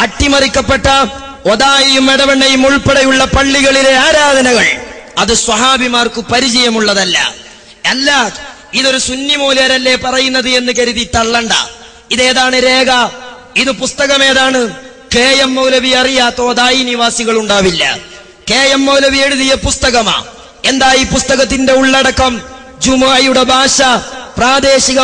അട്ടിമറിക്കപ്പെട്ട ഒതായിയും എടവണ്ണയും ഉൾപ്പെടെയുള്ള പള്ളികളിലെ ആരാധനകൾ അത് സ്വഹാബിമാർക്ക് പരിചയമുള്ളതല്ല. അല്ല, ഇതൊരു സുന്നി മൂല്യരല്ലേ പറയുന്നത് എന്ന് കരുതി തള്ളണ്ട. ഇതേതാണ് രേഖ? ഇത് പുസ്തകം ഏതാണ്? KM മൗലവി അറിയാത്ത ഒതായി നിവാസികൾ ഉണ്ടാവില്ല. KM മൗലവി എഴുതിയ പുസ്തകമാ. എന്താ ഈ പുസ്തകത്തിന്റെ ഉള്ളടക്കം? ജുമുഅയുടെ ഭാഷ പ്രാദേശിക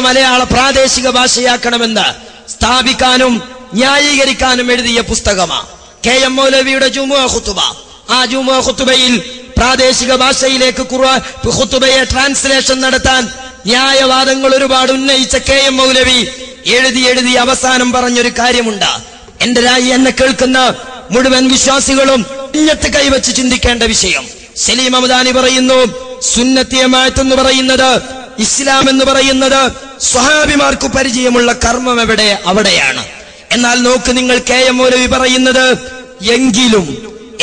ഭാഷയാക്കണമെന്ന് സ്ഥാപിക്കാനും ന്യായീകരിക്കാനും എഴുതിയ പുസ്തകമാ KM മൗലവിയുടെ ജുമുഅ ഖുതുബ. ആ ജുമുഅ ഖുതുബയിൽ പ്രാദേശിക ഭാഷയിലേക്ക് ഖുതുബയെ ട്രാൻസ്ലേഷൻ നടത്താൻ ന്യായവാദങ്ങൾ ഒരുപാട് ഉന്നയിച്ച KM മൗലവി എഴുതി അവസാനം പറഞ്ഞൊരു കാര്യമുണ്ട്. എന്നെ കേൾക്കുന്ന മുഴുവൻ വിശ്വാസികളും ഇഞ്ഞത്ത് കൈവച്ച് ചിന്തിക്കേണ്ട വിഷയം. സലീം ഹമദാനി പറയുന്നു, സുന്നത്തി ജമാഅത്ത് എന്ന് പറയുന്നത്, ഇസ്ലാം എന്ന് പറയുന്നത് സ്വഹാബിമാർക്ക് പരിചയമുള്ള കർമ്മം അവിടെയാണ്. എന്നാൽ നോക്ക് നിങ്ങൾ, KM മൗലവി പറയുന്നത്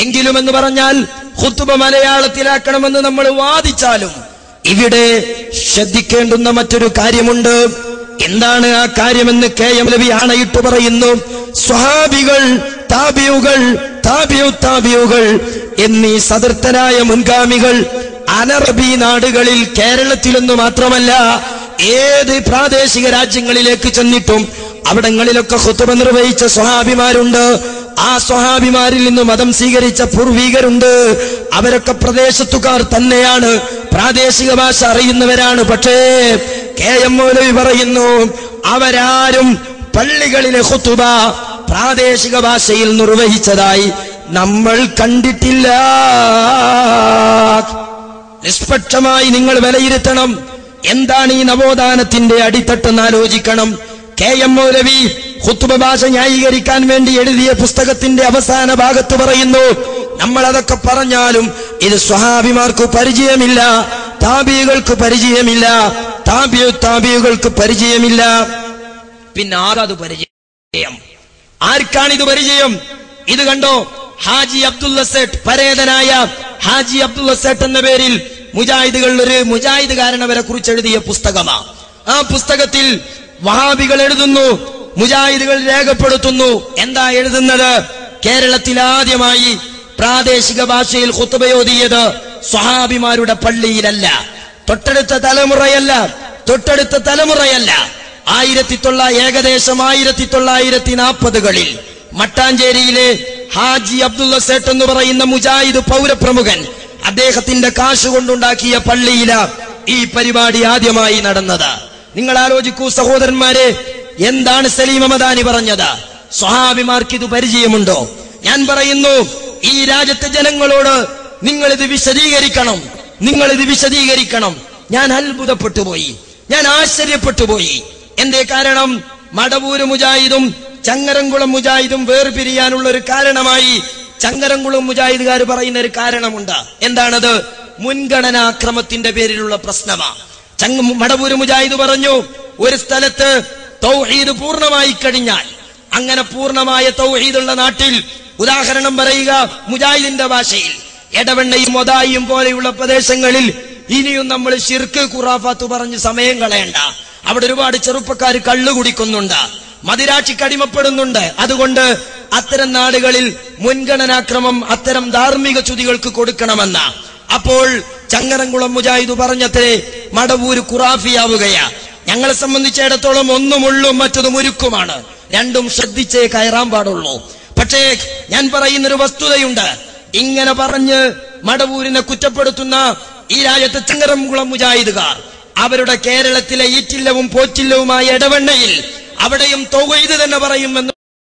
എങ്കിലും എന്ന് പറഞ്ഞാൽ ഖുതുബ മലയാളത്തിലാക്കണമെന്ന് നമ്മൾ വാദിച്ചാലും ഇവിടെ ശ്രദ്ധിക്കേണ്ടുന്ന മറ്റൊരു കാര്യമുണ്ട്. എന്താണ് ആ കാര്യമെന്ന് KM മൗലവി ആണയിട്ട് പറയുന്നു. സ്വഹാബികൾ, താബിഉകൾ എന്നീ സദർത്തനായ മുൻഗാമികൾ അനറബി നാടുകളിൽ, കേരളത്തിലൊന്നു മാത്രമല്ല ഏത് പ്രാദേശിക രാജ്യങ്ങളിലേക്ക് ചെന്നിട്ടും അവിടങ്ങളിലൊക്കെ ഖുതുബ നിർവഹിച്ച സ്വഹാബിമാരുണ്ട്. ആ സ്വഹാബിമാരിൽ നിന്ന് മതം സ്വീകരിച്ച പൂർവികരുണ്ട്. അവരൊക്കെ പ്രദേശത്തുകാർ തന്നെയാണ്, പ്രാദേശിക ഭാഷ അറിയുന്നവരാണ്. പക്ഷേ KM മൗലവി പറയുന്നു, അവരാരും പള്ളികളിലെ ഖുതുബ പ്രാദേശിക ഭാഷയിൽ നിർവഹിച്ചതായി നമ്മൾ കണ്ടിട്ടില്ല. നിഷ്പക്ഷമായി നിങ്ങൾ വിലയിരുത്തണം. എന്താണ് ഈ നവോത്ഥാനത്തിന്റെ അടിത്തട്ടെന്ന് ആലോചിക്കണം. KM മൗലവി ഖുതുബ ഭാഷ ന്യായീകരിക്കാൻ വേണ്ടി എഴുതിയ പുസ്തകത്തിന്റെ അവസാന ഭാഗത്ത് പറയുന്നു, നമ്മൾ അതൊക്കെ പറഞ്ഞാലും ഇത് സ്വഹാബിമാർക്ക് പരിചയമില്ല, താബികൾക്ക് പരിചയമില്ല, താബികൾക്ക് പരിചയമില്ല. പിന്നെ ആരത് പരിചയം? ആർക്കാണിത് പരിചയം? ഇത് കണ്ടോ, ഹാജി അബ്ദുള്ള സേട്ട്, പരേതനായ ഹാജി അബ്ദുള്ള സേട്ട് എന്ന പേരിൽ മുജാഹിദുകൾ ഒരു മുജാഹിദുകാരനവരെ കുറിച്ച് എഴുതിയ പുസ്തകമാണ്. ആ പുസ്തകത്തിൽ വഹാബികൾ എഴുതുന്നു, മുജാഹിദുകൾ രേഖപ്പെടുത്തുന്നു. എന്താ എഴുതുന്നത്? കേരളത്തിൽ ആദ്യമായി പ്രാദേശിക ഭാഷയിൽ ഖുതുബയോദിയത് സ്വഹാബിമാരുടെ പള്ളിയിലല്ല, തൊട്ടടുത്ത തലമുറയല്ല. ഏകദേശം 1940കളിൽ മട്ടാഞ്ചേരിയിലെ ഹാജി അബ്ദുള്ള സേട്ട് എന്ന് പറയുന്ന മുജാഹിദ് പൗരപ്രമുഖൻ, അദ്ദേഹത്തിന്റെ കാശ് കൊണ്ടുണ്ടാക്കിയ പള്ളിയില ഈ പരിപാടി ആദ്യമായി നടന്നത്. നിങ്ങൾ ആലോചിക്കൂ സഹോദരന്മാരെ, എന്താണ് സലീം ഹമദാനി പറഞ്ഞത്? സ്വഹാബിമാർക്ക് ഇത് പരിചയമുണ്ടോ? ഞാൻ പറയുന്നു, ഈ രാജ്യത്തെ ജനങ്ങളോട് നിങ്ങളിത് വിശദീകരിക്കണം. ഞാൻ അത്ഭുതപ്പെട്ടുപോയി, ഞാൻ ആശ്ചര്യപ്പെട്ടുപോയി. എന്തേ കാരണം? മടവൂര് മുജാഹിദും ചങ്ങരംകുളം മുജാഹിദും വേർപിരിയാനുള്ള ഒരു കാരണമായി ചങ്ങരംകുളം മുജാഹിദുകാർ പറയുന്ന ഒരു കാരണമുണ്ട്. എന്താണത്? മുൻഗണനാക്രമത്തിന്റെ പേരിലുള്ള പ്രശ്നമാണ്. മടവൂര് മുജാഹിദ് പറഞ്ഞു, ഒരു സ്ഥലത്ത് തൗഹീദ് പൂർണ്ണമായി കഴിഞ്ഞാൽ, അങ്ങനെ പൂർണ്ണമായ തൗഹീദുള്ള നാട്ടിൽ, ഉദാഹരണം പറയുക മുജാഹിദിന്റെ ഭാഷയിൽ, എടവണ്ണയും ഒതായിയും പോലെയുള്ള പ്രദേശങ്ങളിൽ ഇനിയും നമ്മൾ ശിർക്ക് ഖുറാഫാത്ത് പറഞ്ഞ് സമയം കളയണ്ട. അവിടെ ഒരുപാട് ചെറുപ്പക്കാർ കള്ളു കുടിക്കുന്നുണ്ട്, മദിരാക്ഷിക്ക് അടിമപ്പെടുന്നുണ്ട്. അതുകൊണ്ട് അത്തരം നാടുകളിൽ മുൻഗണനാക്രമം അത്തരം ധാർമ്മിക ചുതികൾക്ക് കൊടുക്കണമെന്ന. അപ്പോൾ ചങ്ങരംകുളം മുജാഹിദ് പറഞ്ഞത്രേ മടവൂര് ഖുറാഫിയാവുകയാ. ഞങ്ങളെ സംബന്ധിച്ചിടത്തോളം ഒന്നുമുള്ളും മറ്റത് മുരുക്കുമാണ്, രണ്ടും ശ്രദ്ധിച്ചേ കയറാൻ പാടുള്ളൂ. പക്ഷേ ഞാൻ പറയുന്നൊരു വസ്തുതയുണ്ട്. ഇങ്ങനെ പറഞ്ഞ് മടവൂരിനെ കുറ്റപ്പെടുത്തുന്ന ഈ രാജ്യത്തെ ചങ്ങരംകുളം മുജാഹിദുകാർ അവരുടെ കേരളത്തിലെ ഈറ്റില്ലവും പോറ്റില്ലവുമായ എടവണ്ണയിൽ അവിടെയും തൗഹീദ് തന്നെ പറയുമെന്ന്